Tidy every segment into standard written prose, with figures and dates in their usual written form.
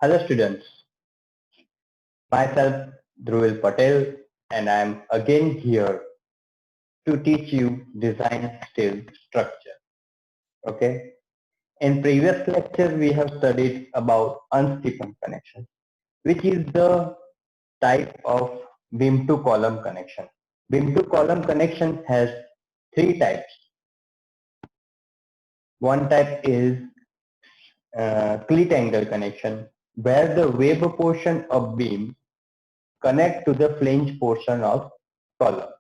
Hello students, myself Dhruvil Patel and I am again here to teach you design steel structure. Okay. In previous lecture we have studied about unstiffened connection, which is the type of beam to column connection. Beam to column connection has three types. One type is cleat angle connection, where the wave portion of beam connect to the flange portion of column.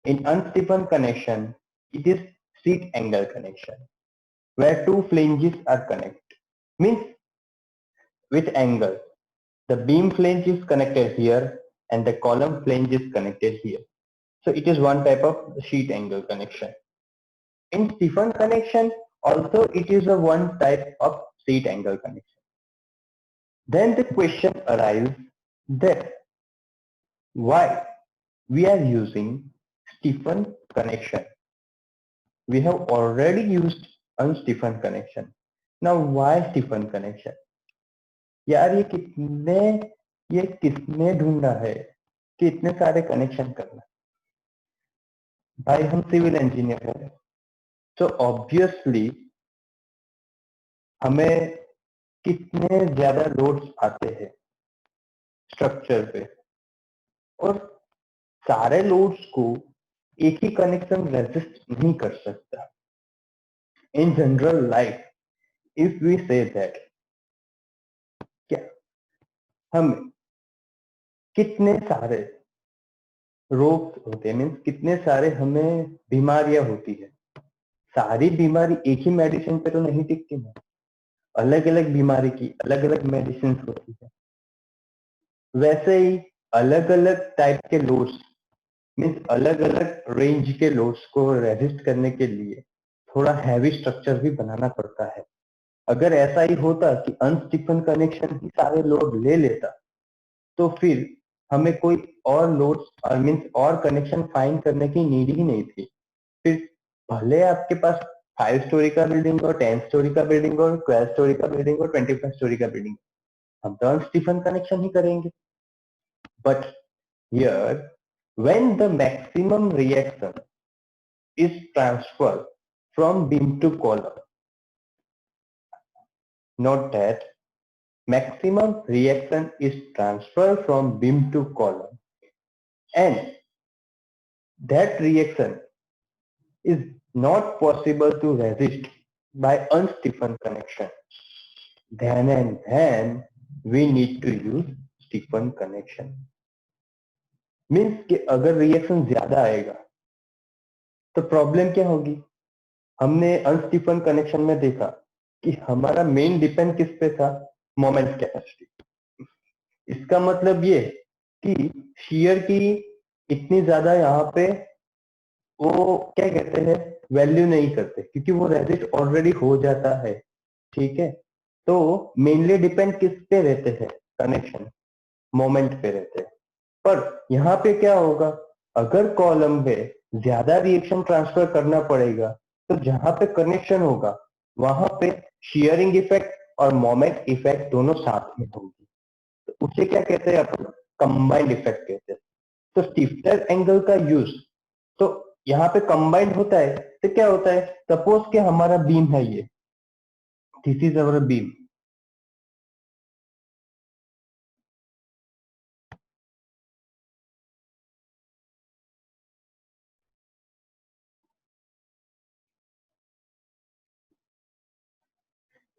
In unstiffened connection, it is seat angle connection, where two flanges are connected. Means with angle, the beam flange is connected here and the column flange is connected here. So it is one type of sheet angle connection. In stiffened connection, also it is a one type of seat angle connection. Then the question arises that why we are using stiffened connection. We have already used unstiffened connection. Now why stiffened connection? यार ये किसने ढूंढा है कि इतने सारे connection करना? भाई हम सिविल इंजीनियर हैं, तो ऑब्वियसली हमें कितने ज्यादा लोड्स आते हैं स्ट्रक्चर पे, और सारे लोड्स को एक ही कनेक्शन रेजिस्ट नहीं कर सकता. In general life if we say that, क्या हम कितने सारे रोग होते हैं, मीन्स कितने सारे हमें बीमारियां होती है. सारी बीमारी एक ही मेडिसिन पे तो नहीं टिकती ना, अलग अलग बीमारी की अलग अलग मेडिसिन होती है. वैसे ही अलग अलग टाइप के लोड्स, मीन्स अलग अलग रेंज के लोड्स को रेजिस्ट करने के लिए थोड़ा हैवी स्ट्रक्चर भी बनाना पड़ता है. अगर ऐसा ही होता कि अनस्टिफन कनेक्शन ही सारे लोड ले लेता, तो फिर हमें कोई और लोड्स मीन्स और कनेक्शन फाइंड करने की नीड ही नहीं थी. फिर भले आपके पास 5 स्टोरी का बिल्डिंग और 10 स्टोरी का बिल्डिंग और 12 स्टोरी का बिल्डिंग और 25 स्टोरी का बिल्डिंग, हम तो अनस्टिफन कनेक्शन ही करेंगे. But here when the maximum reaction is transferred from beam to column. Note that maximum reaction is transferred from beam to column, and that reaction is not possible to resist by unstiffened connection. Then and then we need to use stiffened connection. Means कि अगर reaction ज्यादा आएगा तो problem क्या होगी? हमने अनस्टिफन connection में देखा कि हमारा मेन डिपेंड किस पे था? Moment capacity. इसका मतलब ये कि शियर की इतनी ज्यादा यहाँ पे वो क्या कहते हैं वैल्यू नहीं करते, क्योंकि वो रेजिस्ट ऑलरेडी हो जाता है. ठीक है, तो मेनली डिपेंड किस पे रहते हैं? कनेक्शन मोमेंट पे रहते हैं. पर यहाँ पे क्या होगा? अगर कॉलम पे ज्यादा रिएक्शन ट्रांसफर करना पड़ेगा तो जहां पे कनेक्शन होगा वहां पे शियरिंग इफेक्ट और मोमेंट इफेक्ट दोनों साथ में होगी. तो उसे क्या कहते हैं अपन? कंबाइंड इफेक्ट कहते हैं. तो स्टिफनर एंगल का यूज तो यहाँ पे कंबाइंड होता है. तो क्या होता है? सपोज कि हमारा बीम है ये, दिस इज अवर बीम.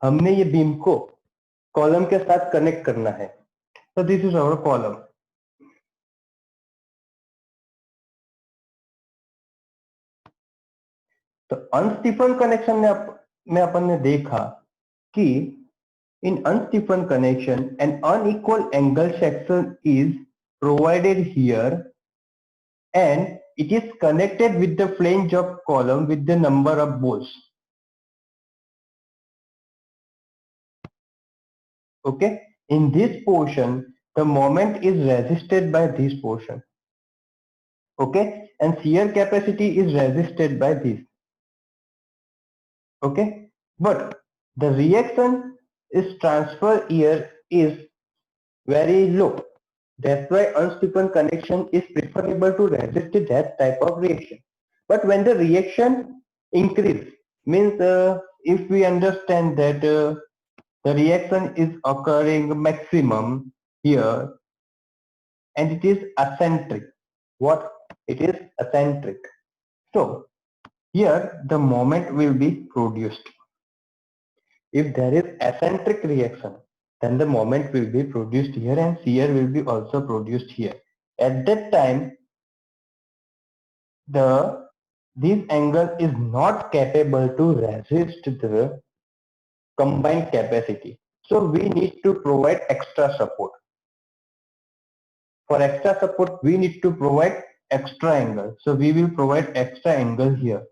हमने ये बीम को कॉलम के साथ कनेक्ट करना है, तो दिस इज अवर कॉलम. तो अनस्टिफन कनेक्शन में अपन ने देखा कि in unstiffened connection an unequal angle section is provided here and it is connected with the flange of column with the number of bolts. Okay, in this portion the moment is resisted by this portion. Okay, and shear capacity is resisted by this. Okay, but the reaction is transferred here is very low. That's why unstiffened connection is preferable to resist that type of reaction. But when the reaction increase, means if we understand that the reaction is occurring maximum here and it is eccentric. What? It is eccentric. So here the moment will be produced. If there is eccentric reaction, then the moment will be produced here and shear will be also produced here. At that time, this angle is not capable to resist the combined capacity. So we need to provide extra support. For extra support, we need to provide extra angle. So we will provide extra angle here.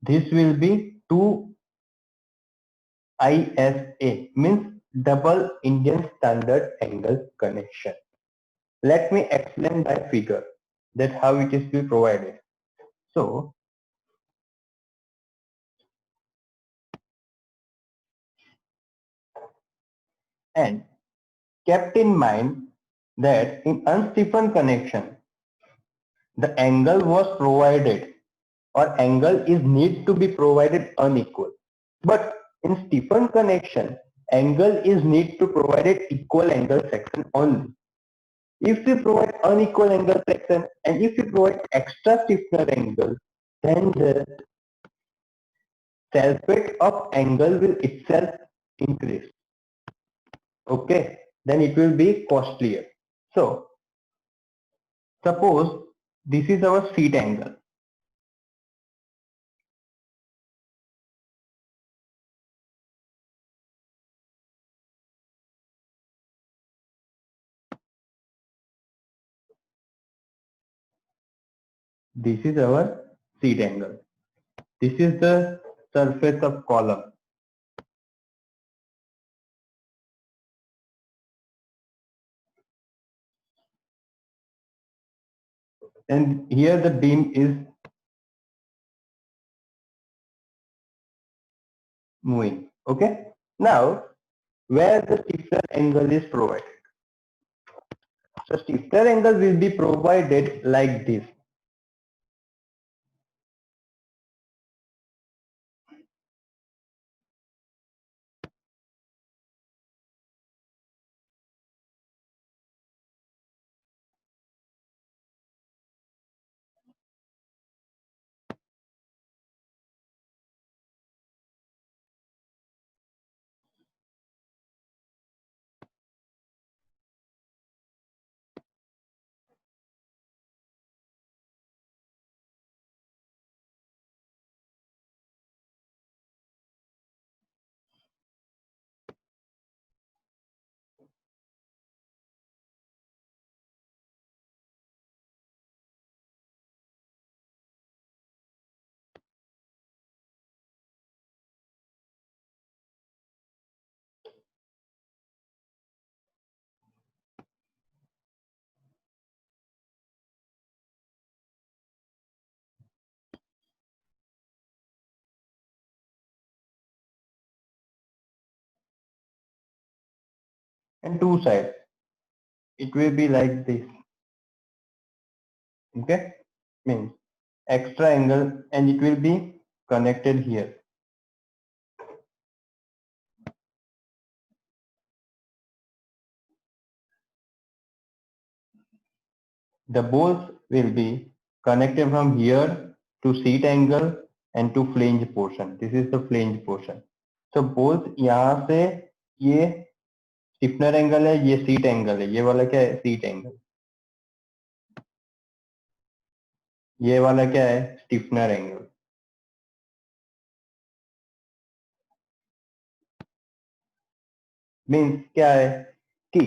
This will be 2 ISA, means double Indian standard angle connection. Let me explain by figure that how it is be provided. So, and kept in mind that in unstiffened connection, the angle was provided or angle is need to be provided unequal. But in stiffened connection, angle is need to provided equal angle section only. If we provide unequal angle section and if we provide extra stiffener angle, then the self-weight of angle will itself increase. Okay, then it will be costlier. So suppose this is our seat angle. This is our seat angle. This is the surface of column. And here the beam is moving. Okay. Now, where the stiffener angle is provided. So stiffener angle will be provided like this. And two sides. It will be like this. Okay. Means extra angle and it will be connected here. The bolts will be connected from here to seat angle and to flange portion. This is the flange portion. So bolts यहाँ से ये stiffener angle है, ये seat angle है, ये वाला क्या है सीट एंगल, ये वाला क्या है स्टिफनर एंगल. मीन्स क्या है कि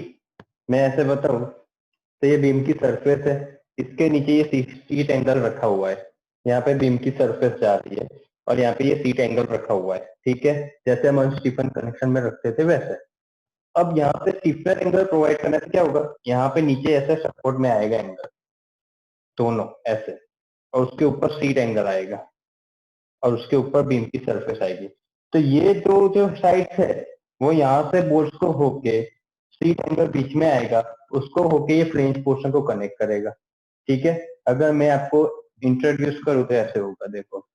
मैं ऐसे बताऊं तो ये बीम की सरफेस है, इसके नीचे ये सीट एंगल रखा हुआ है, यहाँ पे बीम की सरफेस जा रही है और यहाँ पे ये सीट एंगल रखा हुआ है. ठीक है, जैसे हम अनस्टीफन कनेक्शन में रखते थे वैसे. अब यहाँ पे स्टीफनर एंगल प्रोवाइड करने से क्या होगा, यहाँ पे नीचे ऐसे सपोर्ट में आएगा एंगल दोनों ऐसे, और उसके ऊपर सीट एंगल आएगा और उसके ऊपर बीम की सरफेस आएगी. तो ये दो जो साइड है वो यहाँ से बोल्ट को होके शीट एंगल बीच में आएगा, उसको होके ये फ्लेंज पोर्शन को कनेक्ट करेगा। ठीक है, अगर मैं आपको इंट्रोड्यूस करूँ तो ऐसे होगा, देखो।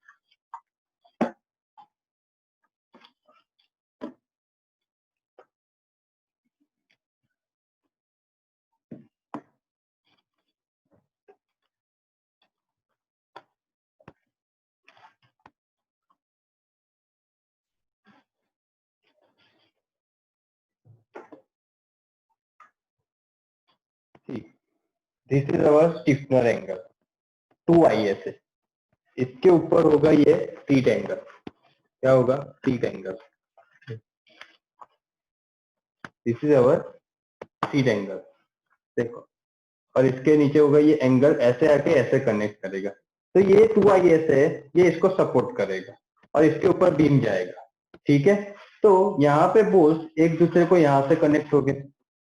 This is our stiffener angle 2 IS है। इसके ऊपर होगा ये शीट एंगल, क्या होगा, sheet angle. This is our sheet angle, देखो। और इसके नीचे होगा ये एंगल, ऐसे आके ऐसे कनेक्ट करेगा। तो ये 2 IS है, ये इसको सपोर्ट करेगा और इसके ऊपर बीम जाएगा। ठीक है, तो यहाँ पे बोल्ट एक दूसरे को यहाँ से कनेक्ट हो गए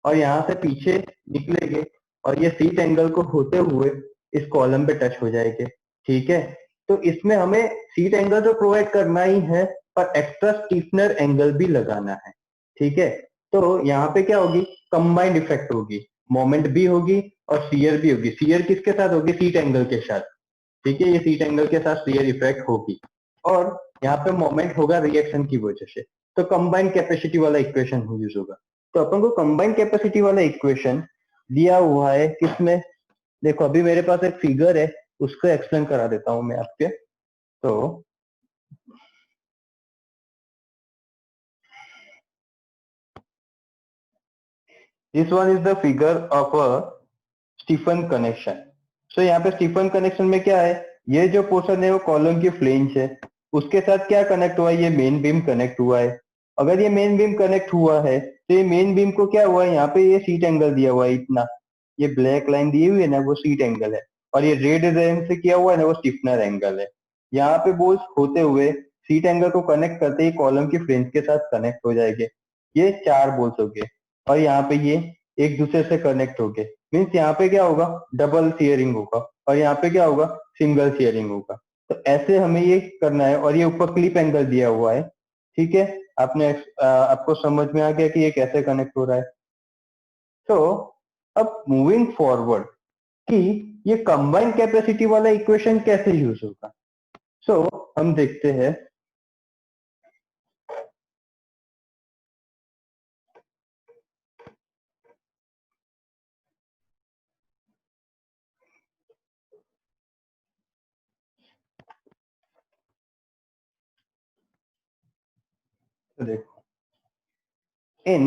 और यहाँ से पीछे निकलेंगे और ये शीट एंगल को होते हुए इस कॉलम पे टच हो जाएंगे। ठीक है, तो इसमें हमें शीट एंगल तो प्रोवाइड करना ही है, पर एक्स्ट्रा स्टीफनर एंगल भी लगाना है। ठीक है, तो यहाँ पे क्या होगी, कंबाइंड इफेक्ट होगी, मोमेंट भी होगी और शियर भी होगी। शियर किसके साथ होगी, शीट एंगल के साथ। ठीक है, ये शीट एंगल के साथ शियर इफेक्ट होगी और यहाँ पे मोमेंट होगा रिएक्शन की वजह से। तो कंबाइंड कैपेसिटी वाला इक्वेशन यूज होगा। तो अपन को कंबाइंड कैपेसिटी वाला इक्वेशन दिया हुआ है किसमें, देखो अभी मेरे पास एक फिगर है, उसको एक्सप्लेन करा देता हूं मैं आपके। तो this one is the figure of a Stephen connection. So यहाँ पे स्टीफन कनेक्शन में क्या है, ये जो पोर्शन है वो कॉलम की फ्लेंज है, उसके साथ क्या कनेक्ट हुआ है, ये मेन बीम कनेक्ट हुआ है। अगर ये मेन बीम कनेक्ट हुआ है तो ये मेन बीम को क्या हुआ है, यहाँ पे ये शीट एंगल दिया हुआ है इतना, ये ब्लैक लाइन दी हुई है ना वो शीट एंगल है, और ये रेड लाइन से किया हुआ है ना वो स्टिफनर एंगल है। यहाँ पे बोल्स होते हुए शीट एंगल को कनेक्ट करते ही कॉलम की फ्लेंज के साथ कनेक्ट हो जाएंगे। ये 4 बोल्स हो गए और यहाँ पे ये एक दूसरे से कनेक्ट हो गए। मीन्स यहाँ पे क्या होगा, डबल शेयरिंग होगा और यहाँ पे क्या होगा, सिंगल शेयरिंग होगा। तो ऐसे हमें ये करना है और ये ऊपर क्लिप एंगल दिया हुआ है। ठीक है, आपको समझ में आ गया कि ये कैसे कनेक्ट हो रहा है। तो अब मूविंग फॉरवर्ड कि ये कंबाइंड कैपेसिटी वाला इक्वेशन कैसे यूज होगा। सो हम देखते हैं। तो देखो, इन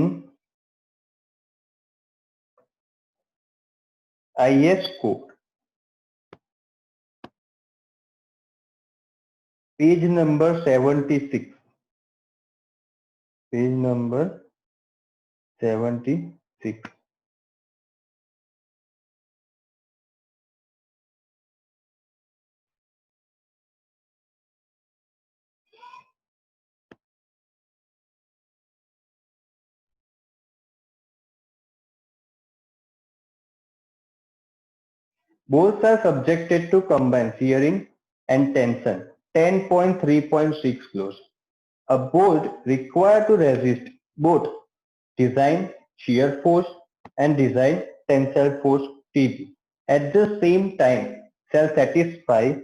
IS code page number 76, page number 76, both are subjected to combined shearing and tension 10.3.6 kilos. A bolt required to resist both design shear force and design tensile force TB at the same time shall satisfy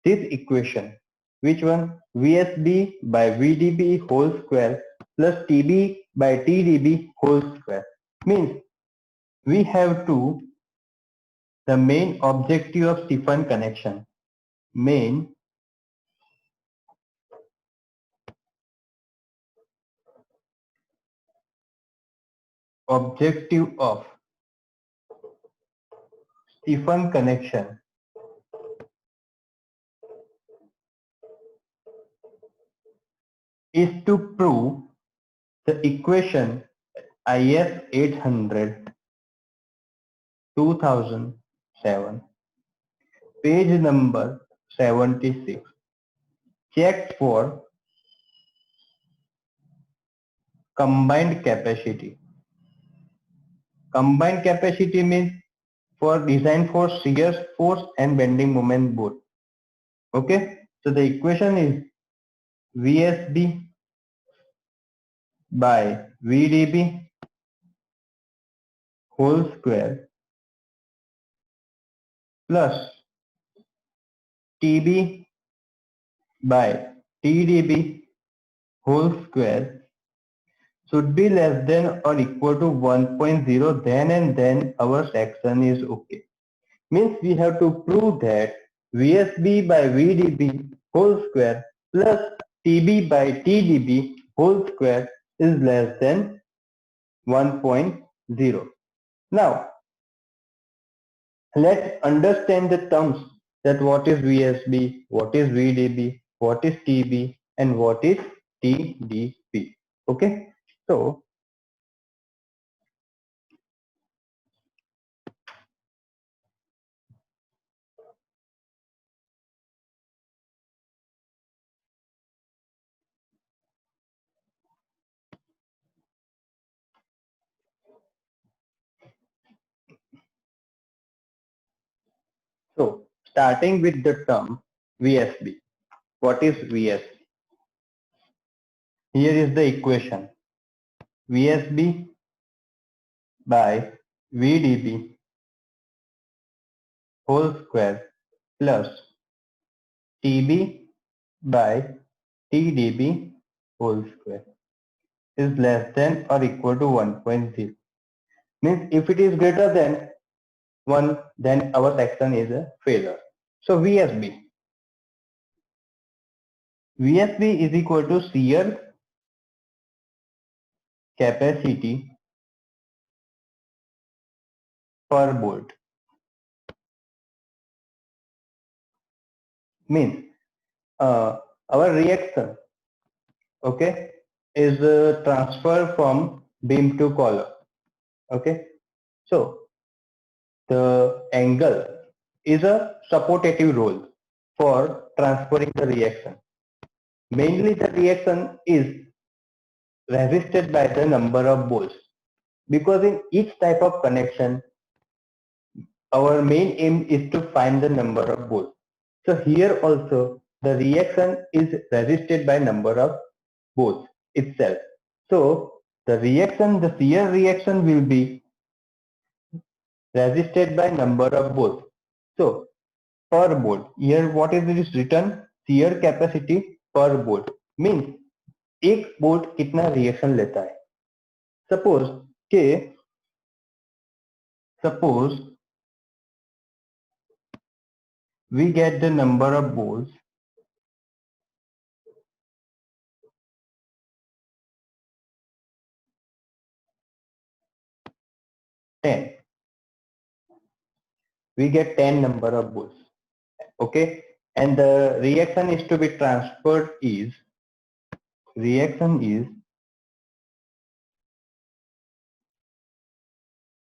this equation. Which one? VSB by VDB whole square plus TB by TDB whole square. Means we have to, the main objective of Stefan connection. Main objective of Stefan connection is to prove the equation IS 800 2007 page number 76 check for combined capacity. Combined capacity means for design force, shear force and bending moment both. Okay, so the equation is VSB by VDB whole square plus TB by TDB whole square should be less than or equal to 1.0, then and then our section is okay. Means we have to prove that VSB by VDB whole square plus TB by TDB whole square is less than 1.0. Now let's understand the terms, that what is VSB, what is VDB, what is TB, and what is TDB. Okay, so starting with the term VSB. What is VSB? Here is the equation. VSB by VDB whole square plus TB by TDB whole square is less than or equal to 1.0. Means if it is greater than 1, then our section is a failure. So VSB. VSB is equal to shear capacity per bolt. Means our reaction, okay, is transfer from beam to column. Okay, so the angle is a supportative role for transferring the reaction. Mainly the reaction is resisted by the number of bolts, because in each type of connection our main aim is to find the number of bolts. So here also the reaction is resisted by number of bolts itself. So the reaction, the shear reaction will be resisted by number of bolts. So per bolt, here what is it is written, shear capacity per bolt, means एक bolt कितना reaction लेता है. Suppose we get the number of bolts 10. We get 10 number of bolts. Okay, and the reaction is to be transferred is, reaction is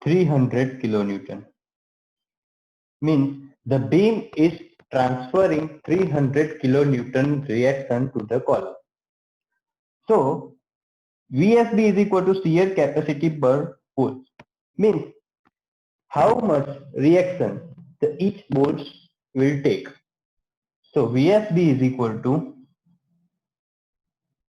300 kilonewton. Means the beam is transferring 300 kilonewton reaction to the column. So VSB is equal to shear capacity per bolt. Means how much reaction the each bolts will take. So VSB is equal to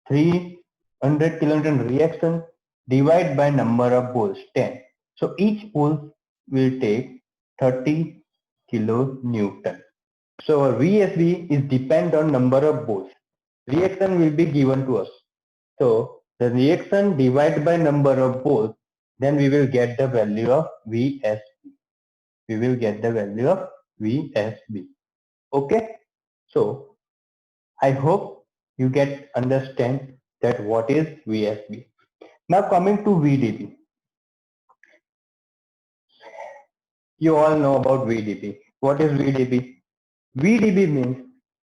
300 kilonewton reaction divided by number of bolts 10. So each bolt will take 30 kilonewton. So our VSB is depend on number of bolts. Reaction will be given to us. So the reaction divided by number of bolts, then we will get the value of VSB. We will get the value of VSB. Okay. So I hope you get understand that what is VSB. Now coming to VDB. You all know about VDB. What is VDB? VDB means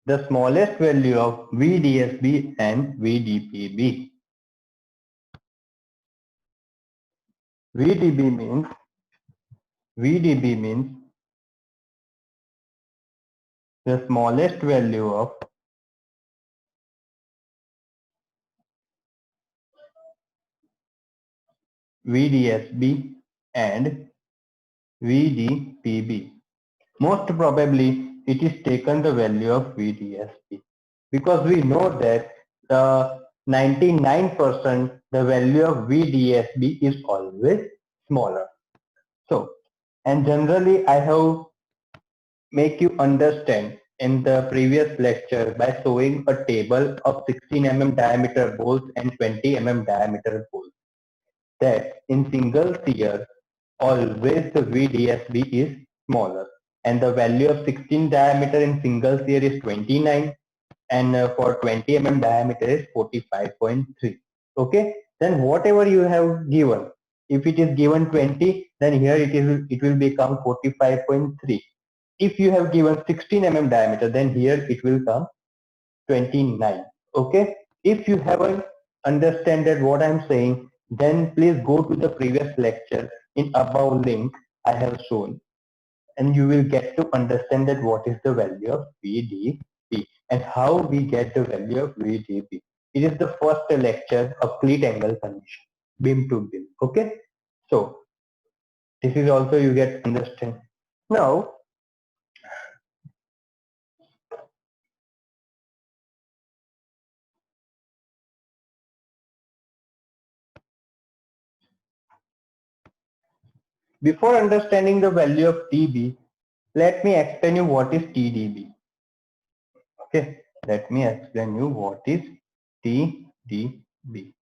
the smallest value of VDSB and VDPB. VDB means VDB means the smallest value of VDSB and VDPB. Most probably it is taken the value of VDSB, because we know that the 99% the value of VDSB is always smaller. So, and generally I have make you understand in the previous lecture by showing a table of 16 diameter bolts and 20 diameter bolts that in single seer always the VDSB is smaller and the value of 16 diameter in single seer is 29 and for 20 diameter is 45.3. Okay, then whatever you have given, if it is given 20, then here it will become 45.3. If you have given 16 diameter, then here it will come 29. Okay, if you haven't understood what I'm saying, then please go to the previous lecture in above link I have shown, and you will get to understand that what is the value of VDB and how we get the value of VDB. It is the first lecture of cleat angle condition, beam to beam. Okay, so this is also you get understand. Now, before understanding the value of TB, let me explain you what is TDB. Okay, let me explain you what is TDB.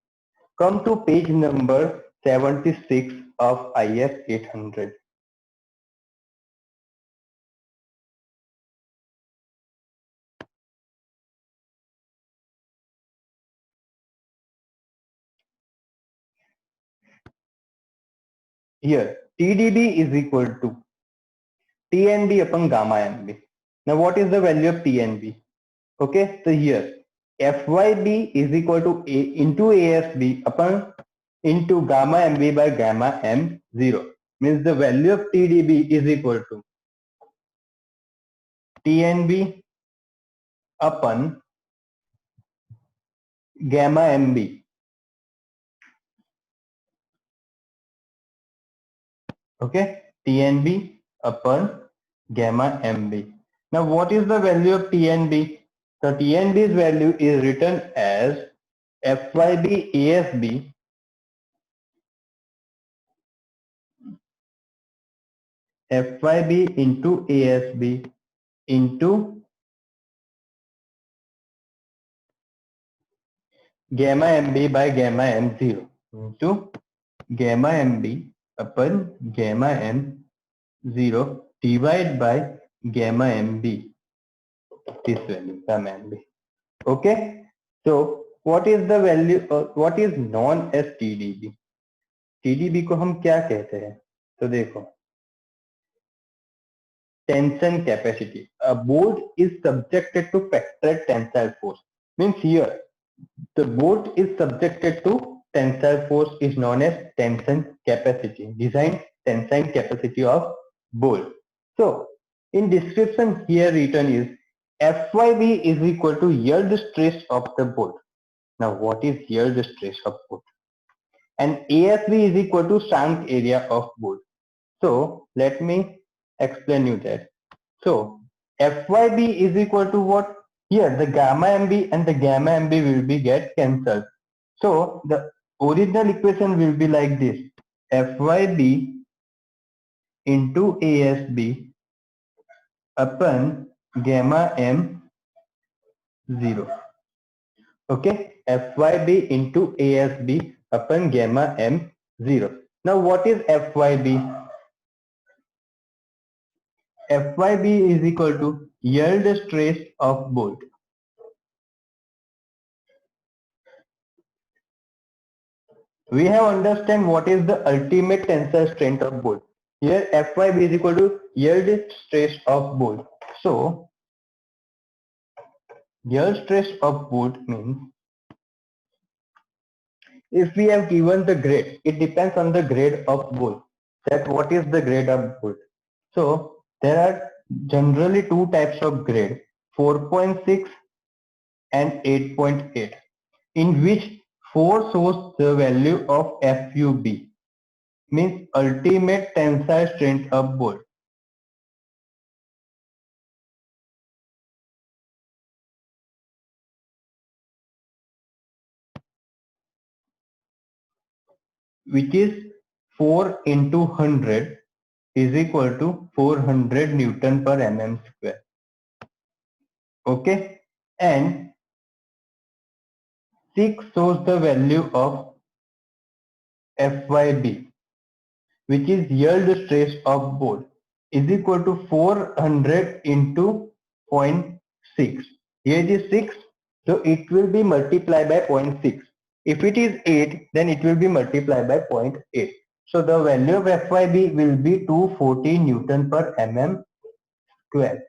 Come to page number 76 of IS 800. Here, TDB is equal to TNB upon gamma MB. Now, what is the value of TNB? Okay, so here FYB is equal to A into ASB upon into gamma MB by gamma M0. Means the value of TDB is equal to TNB upon gamma MB. Okay, TNB upon gamma MB. Now, what is the value of TNB? So, TNB's value is written as FYB ASB FYB into ASB into gamma MB by gamma M0 into gamma MB upon gamma M0 divided by gamma MB. This value, gamma MB. Okay. So what is the value? What is known as TDB? TDB को हम क्या कहते हैं? तो देखो, tension capacity. A bolt is subjected to factored tensile force. Means here the bolt is subjected to tensile force is known as tension capacity, design tensile capacity of bolt. So in description here written is FYB is equal to yield stress of the bolt. Now what is yield stress of bolt? And ASB is equal to shank area of bolt. So let me explain you that. So FYB is equal to what? Here the gamma MB and the gamma MB will be get cancelled. So the original equation will be like this: FYB into ASB upon gamma M0. Okay, FYB into ASB upon gamma M0. Now what is FYB? FYB is equal to yield stress of bolt. We have understand what is the ultimate tensile strength of bolt. Here FYB is equal to yield stress of bolt. So yield stress of bolt means if we have given the grade, it depends on the grade of bolt. That what is the grade of bolt. So there are generally two types of grade, 4.6 and 8.8, in which 4 shows the value of FUB, means ultimate tensile strength of bolt. which is 4 into 100 is equal to 400 Newton per mm square. Okay, and 6 shows the value of FYB, which is yield stress of board, is equal to 400 into zero point 0.6. Here it is 6, so it will be multiplied by zero point 0.6. If it is 8, then it will be multiplied by 0.8. So the value of FYB will be 240 Newton per mm square.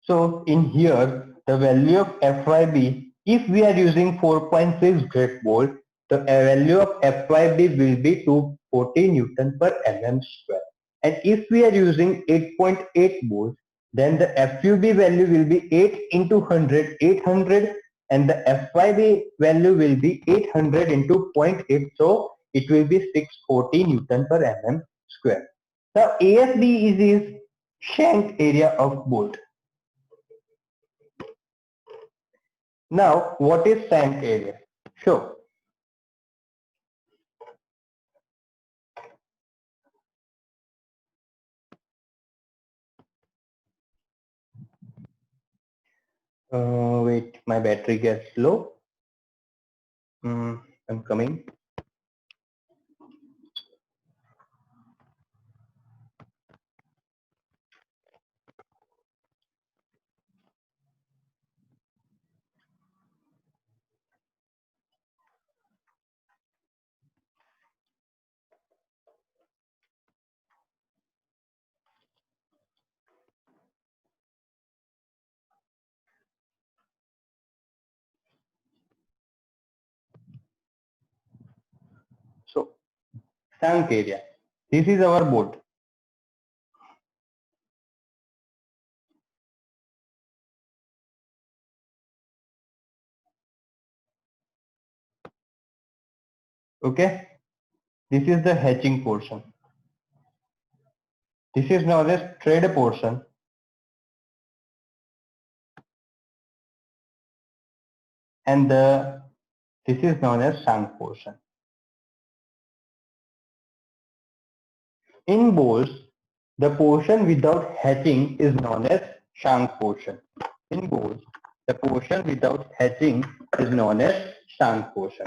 So in here, the value of FYB, if we are using 4.6 grit bolt, the value of FYB will be 240 Newton per mm square. And if we are using 8.8 volts, then the FUB value will be 8 into 100, 800, and the FYB value will be 800 into zero point 0.8. So it will be 640 Newton per mm square. Now ASB is his shank area of bolt. Now, what is shank area? Sure. Wait, my battery gets low. I'm coming. So, shank area. This is our board. Okay. This is the hatching portion. This is known as thread portion. And this is known as shank portion. In bolts, the portion without hatching is known as shank portion. In bolts, the portion without hatching is known as shank portion.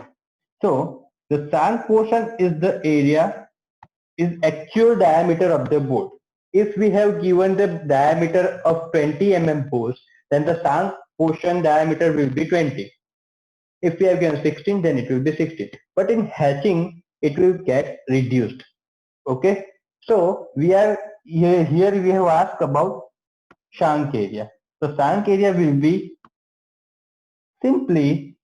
So the shank portion is the area, is actual diameter of the bolt. If we have given the diameter of 20 mm bolts, then the shank portion diameter will be 20. If we have given 16, then it will be 16. But in hatching, it will get reduced. Okay. So we are here we have asked about shank area. So shank area will be simply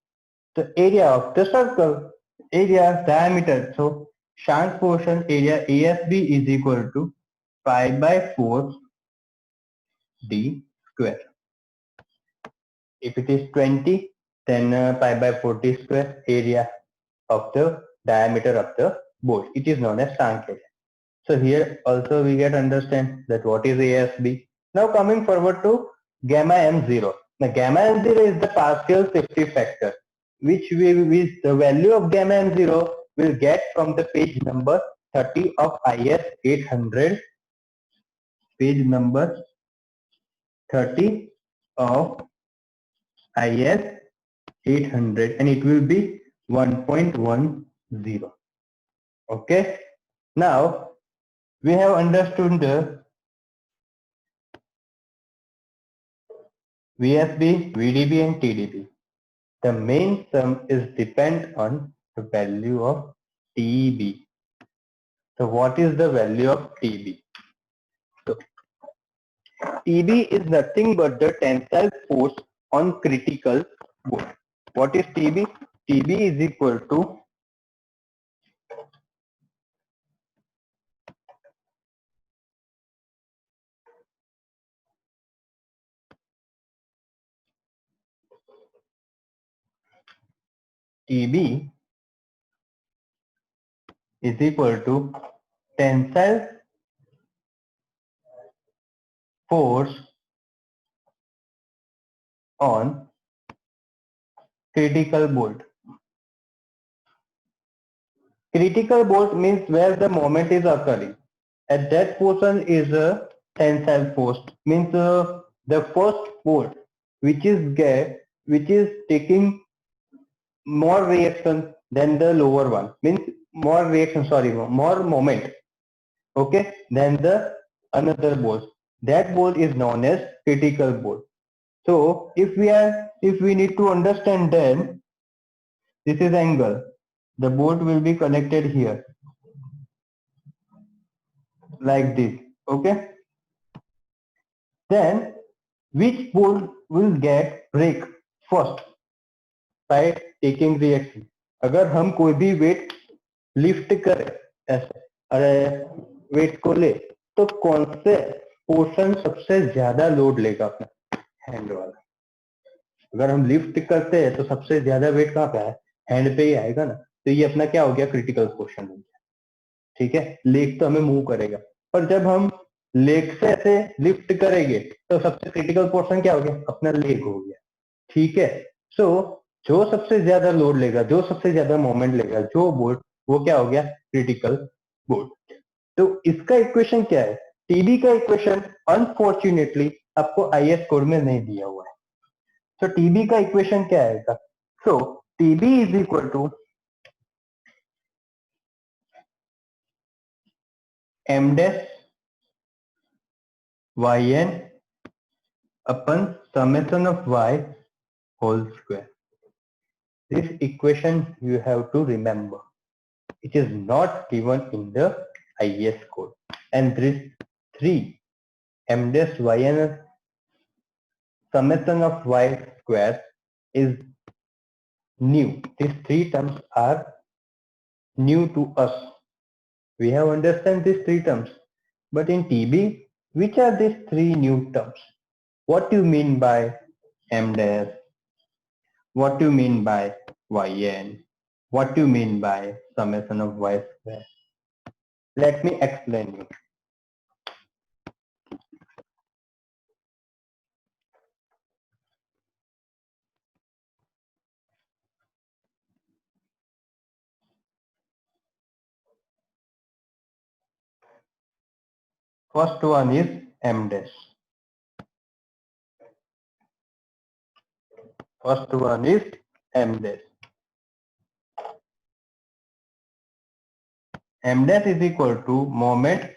the area of the circle, area diameter. So shank portion area ASB is equal to pi by 4 d square. If it is 20, then pi by 40 square area of the diameter of the bolt. It is known as shank area. So here also we get understand that what is ASB. Now coming forward to gamma m0. Now gamma m0 is the partial safety factor, which the value of gamma m0 will get from the page number 30 of IS 800. Page number 30 of IS 800, and it will be 1.10. Okay. Now we have understood the VSB, VDB and TDB. The main sum is depend on the value of TB. So what is the value of TB? So TB is nothing but the tensile force on critical bolt. What is TB? TB is equal to TB is equal to tensile force on critical bolt. Critical bolt means where the moment is occurring. At that portion is a tensile force. Means the first bolt which is taking more reaction than the lower one. Means more reaction. Sorry, more moment. Okay, than the another bolt. That bolt is known as critical bolt. So if we need to understand, then this is angle. The bolt will be connected here like this. Okay. Then which bolt will get break first by taking reaction? अगर हम कोई भी weight lift करें ऐसे, अरे wait को ले, तो कौन से पोर्शन सबसे ज्यादा लोड लेगा अपना? हैंड वाला. अगर हम लिफ्ट करते हैं तो सबसे ज्यादा वेट कहाँ पे है? हैंड पे ही आएगा ना. तो ये अपना क्या हो गया? क्रिटिकल पोर्शन हो गया. ठीक है. लेग तो हमें मूव करेगा, पर जब हम लेग से ऐसे लिफ्ट करेंगे तो सबसे क्रिटिकल पोर्शन क्या हो गया? अपना लेग हो गया. ठीक है. सो जो सबसे ज्यादा लोड लेगा, जो सबसे ज्यादा मोमेंट लेगा, जो बोल्ट, वो क्या हो गया? Critical bolt. तो इसका इक्वेशन क्या है? टीबी का इक्वेशन अनफॉर्चुनेटली आपको आईएस कोड में नहीं दिया हुआ है. तो टीबी का इक्वेशन क्या आएगा? So TB is equal to m dash yn upon summation of y whole square. This equation you have to remember. It is not given in the IES code. And this 3 m dash yn summation of y square is new. These three terms are new to us. We have understand these three terms. But in TB, which are these three new terms? What do you mean by m dash? What do you mean by yn? What do you mean by summation of y square? Let me explain you. First one is m dash. First one is m dash. M dash is equal to moment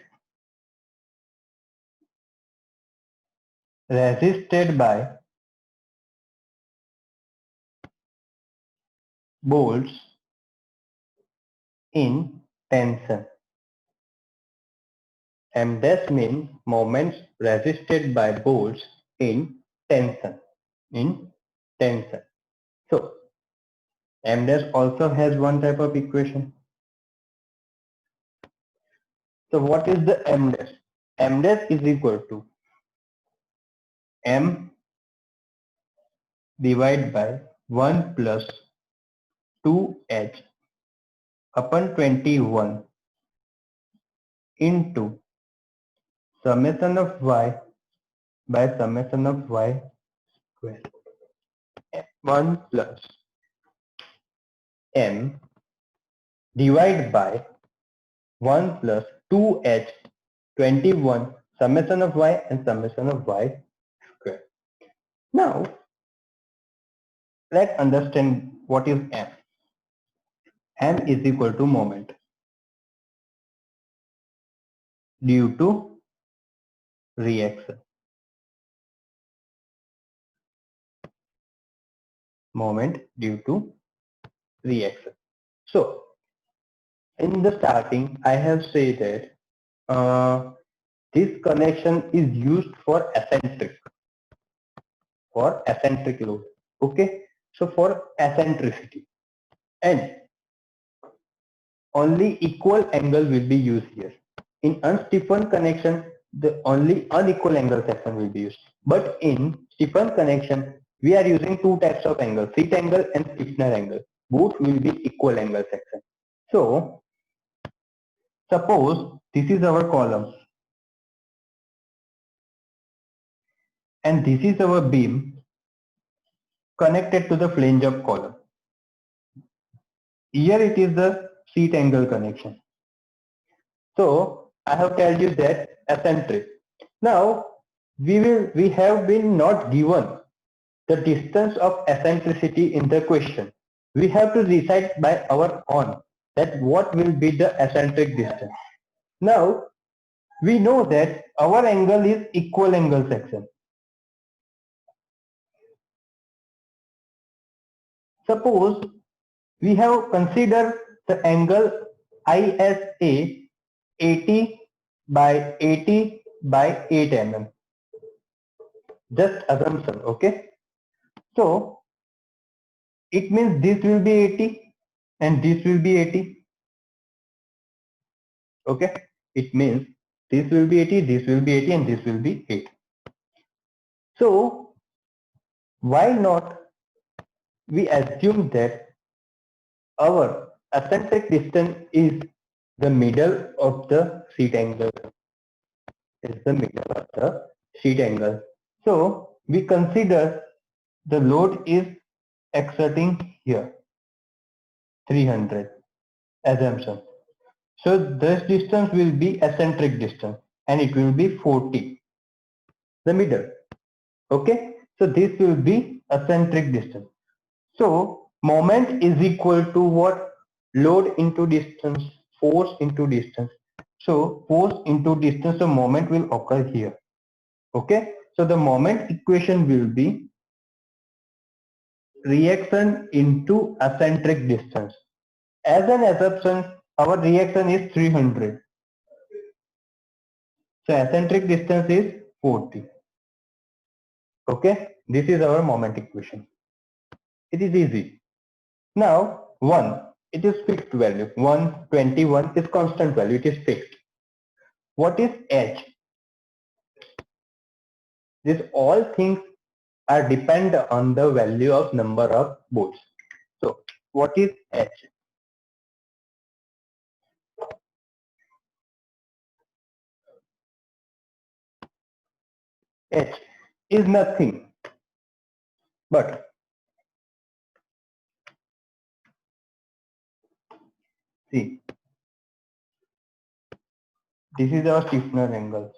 resisted by bolts in tension. M dash means moments resisted by bolts in tension. In tension. So M dash also has one type of equation. So what is the M dash? M dash is equal to M divided by 1 plus 2H upon 21 into summation of y by summation of y square. 1 plus m divided by 1 plus 2h 21 summation of y and summation of y square. Now let's understand what is m. M is equal to moment due to reaction. Moment due to reaction. So in the starting, I have said that this connection is used for eccentric load. Okay, so for eccentricity, and only equal angle will be used here. In unstiffened connection, the only unequal angle section will be used. But in stiffened connection, we are using two types of angle, seat angle and stiffener angle. Both will be equal angle section. So suppose this is our column and this is our beam connected to the flange of column. Here it is the seat angle connection. So I have told you that eccentric. Now we have been not given the distance of eccentricity in the question. We have to decide by our own that what will be the eccentric distance. Now we know that our angle is equal angle section. Suppose we have considered the angle ISA 80 by 80 by 8 mm. Just assumption, okay? So it means this will be 80 and this will be 80. Okay? It means this will be 80, this will be 80 and this will be 8. So why not we assume that our eccentric distance is the middle of the seat angle. Is the middle of the seat angle. So we consider the load is exerting here 300 assumption. So this distance will be eccentric distance and it will be 40, the middle. Okay, so this will be eccentric distance. So moment is equal to what? Load into distance, force into distance. So force into distance, the moment will occur here. Okay, so the moment equation will be reaction into eccentric distance. As an assumption, our reaction is 300. So eccentric distance is 40. Okay, this is our moment equation. It is easy. Now 1, it is fixed value. 121 is constant value, it is fixed. What is H? These all things are depend on the value of number of bolts. So what is H? H is nothing but, see, this is our stiffener angle.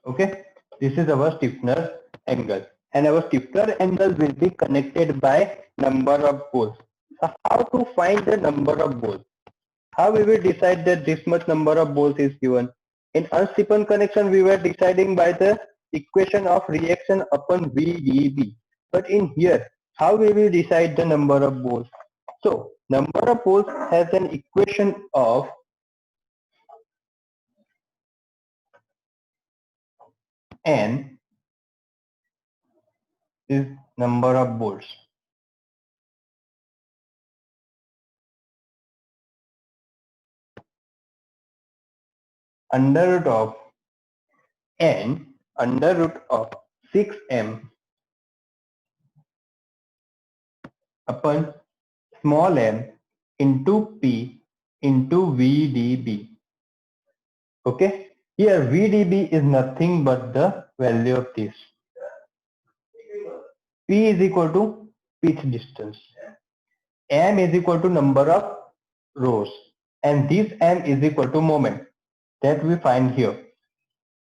Okay, this is our stiffener angle, and our stiffener angle will be connected by number of bolts. So how to find the number of bolts? How we will decide that this much number of bolts is given? In unstiffened connection, we were deciding by the equation of reaction upon VDB. But in here, how we will decide the number of bolts? So number of bolts has an equation of N is number of bolts. Under root of N under root of 6m upon small m into P into VDB. Okay, here VDB is nothing but the value of this. P is equal to pitch distance. M is equal to number of rows, and this M is equal to moment that we find here.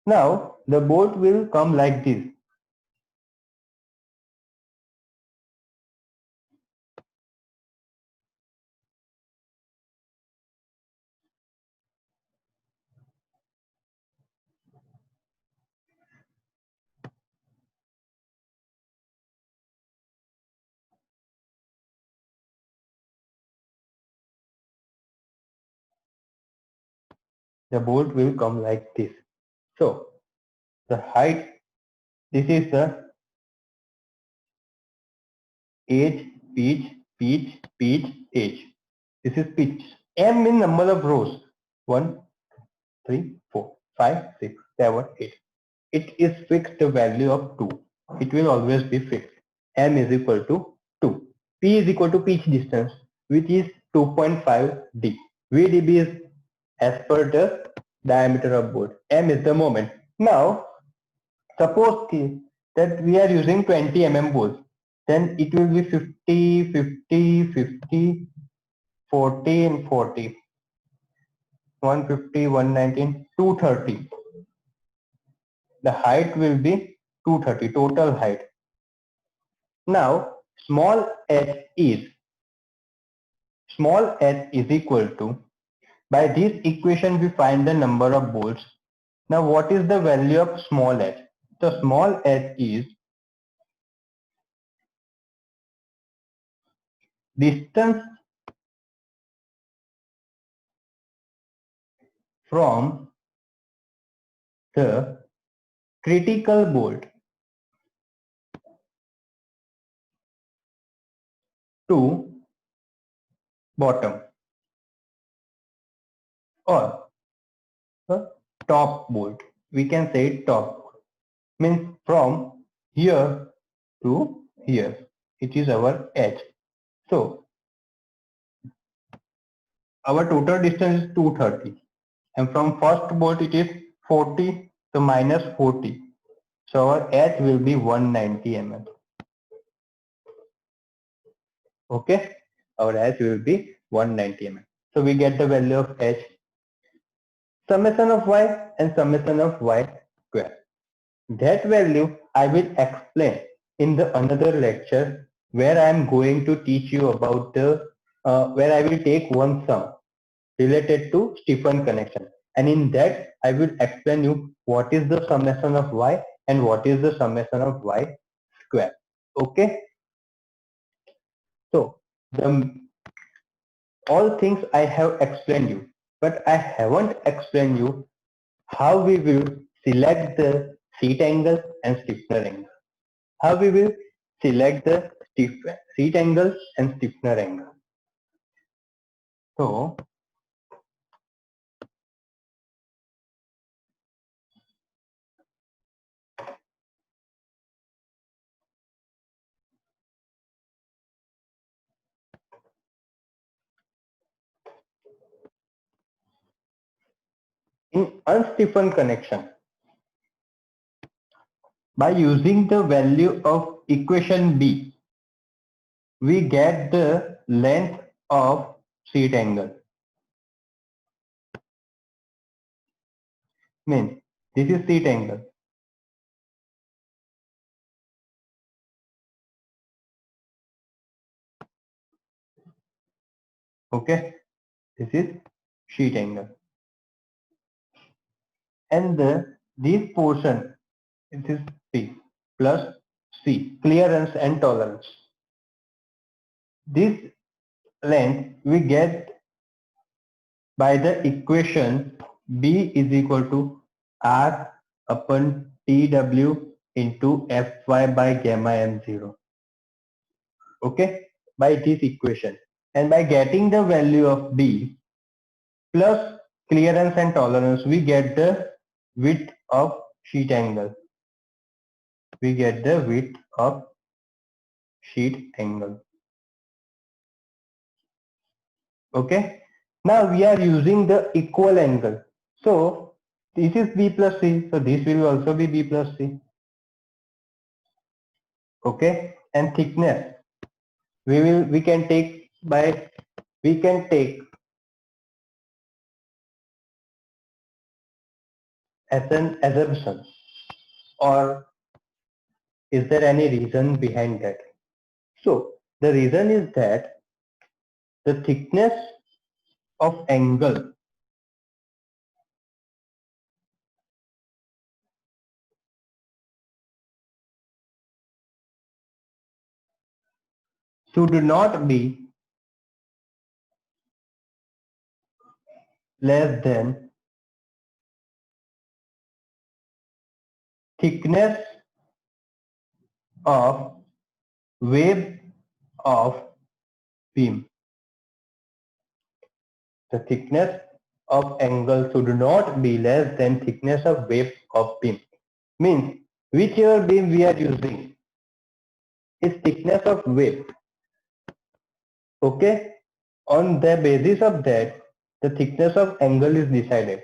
Now the bolt will come like this. the bolt will come like this. So the height, this is the edge, pitch, edge. This is pitch. M means number of rows. 1, 3, 4, 5, 6, 7, 8. It is fixed the value of 2. It will always be fixed. M is equal to 2. P is equal to pitch distance, which is 2.5 d. VdB is as per the diameter of bolt. M is the moment. Now, suppose that we are using 20 mm bolt, then it will be 50, 50, 50, 40 and 40. 150, 119, 230. The height will be 230, total height. Now, small h is equal to, by this equation we find the number of bolts. Now, what is the value of small h? So, small h is distance from the critical bolt to bottom or the top bolt. We can say top bolt. Means from here to here. It is our edge. So our total distance is 230. And from first bolt it is 40. So minus 40. So our edge will be 190 mm. Okay. Our edge will be 190 mm. So we get the value of edge. Summation of y and summation of y square. That value I will explain in the another lecture where I am going to teach you about the where I will take one sum related to Stephan connection, and in that I will explain you what is the summation of y and what is the summation of y square. Okay, so the all things I have explained you, but I haven't explained you how we will select the seat angle and stiffener angle. How we will select the seat angle and stiffener angle. So in unstiffened connection, by using the value of equation B, we get the length of seat angle. Means this is seat angle. Okay, this is sheet angle. And this portion, it is P plus C, clearance and tolerance. This length we get by the equation B is equal to R upon TW into Fy by gamma m0. Okay, by this equation. And by getting the value of B plus clearance and tolerance, we get the width of sheet angle. We get the width of sheet angle. Okay. Now we are using the equal angle. So this is B plus C. So this will also be B plus C. Okay. And thickness. We can take as an assumption, or is there any reason behind that? So the reason is that the thickness of angle should not be less than thickness of wave of beam. The thickness of angle should not be less than thickness of wave of beam. Means whichever beam we are using is thickness of wave. Okay. On the basis of that, the thickness of angle is decided.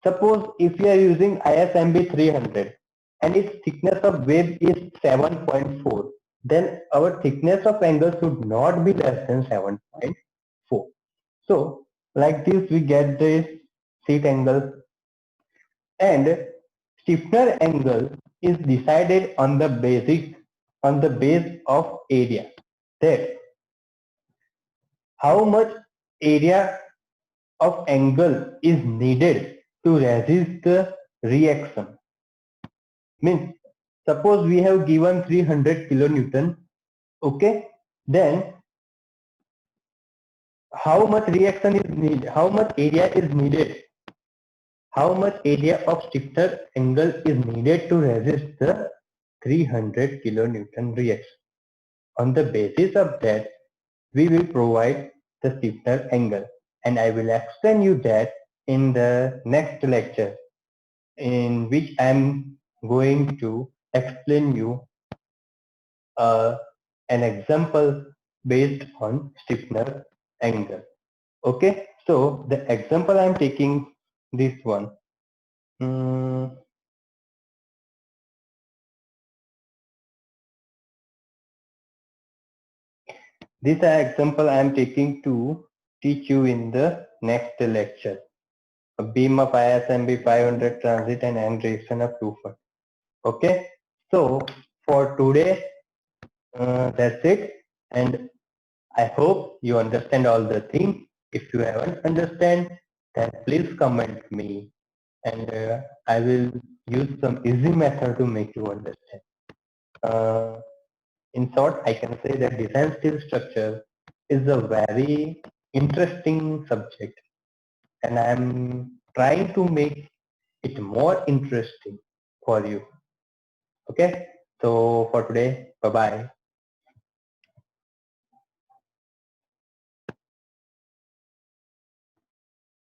Suppose if we are using ISMB 300 and its thickness of wave is 7.4, then our thickness of angle should not be less than 7.4. So like this we get this seat angle, and stiffener angle is decided on the base of area. That how much area of angle is needed to resist the reaction. Means suppose we have given 300 kilonewton, okay, then how much reaction is needed, how much area is needed, how much area of stiffener angle is needed to resist the 300 kilonewton reaction. On the basis of that, we will provide the stiffener angle, and I will explain you that in the next lecture, in which I am going to explain you uh, an example based on stiffener angle. Okay, so the example I am taking this one. This example I am taking to teach you in the next lecture. A beam of ISMB 500 transit and end reaction of 240. Okay, so for today, that's it, and I hope you understand all the things. If you haven't understand, then please comment me, and I will use some easy method to make you understand. Uh, in short, I can say that design steel structure is a very interesting subject, and I am trying to make it more interesting for you. Okay, so for today, bye bye.